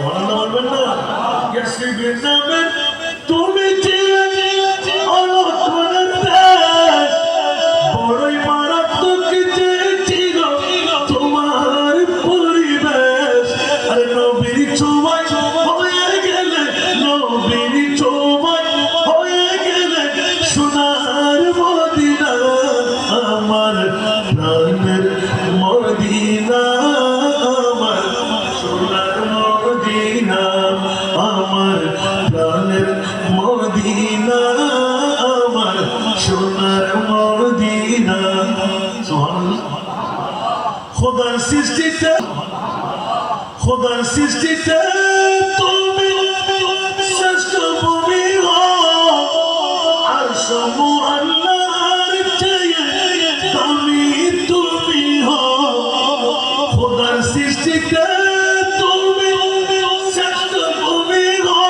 বলবেন না ইয়াসরিবের নামে তুমি ছিলে অলক্ষণের দেশ বড়ই মারাত্মক যে ছিল তোমার পরিবেশ আরে নবীর ছোঁয়ায় হয়ে গেলে নবীর ছোঁয়ায় হয়ে গেলে সোনার মদিনা আমার প্রাণের মদিনা আমার সোনার মদিনা আমার প্রাণের মদিনা আমার সোনার মদিনা খোদার সৃষ্টিতে তুমি শ্রেষ্ঠ ভূমি হো আর সমূহ আল্লাহর চেয়ে দামি তুমি হো খোদার সৃষ্টিতে তুমি শ্রেষ্ঠ ভূমি হো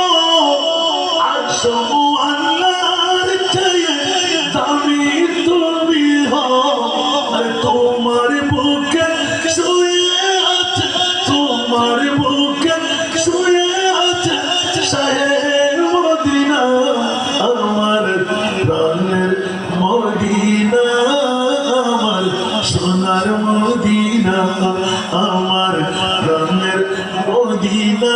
আর সমূহ আল্লাহর চেয়ে দামি তুমি হো আর তোমার বুকে শুয়ে আছে তোমার বুকে শুয়ে আছে শাহের মদিনা আমার প্রাণের মদিনা আমার সোনার মদিনা আমার প্রাণের মদিনা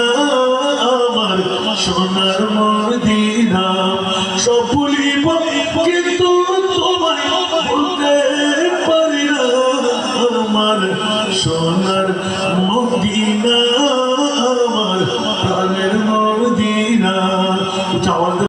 আমার সোনার মদিনা সব ভুলিব কিন্তু তোমায় বলতে পারি না আমার সোনার মদিনা আমার প্রাণের মদিনা।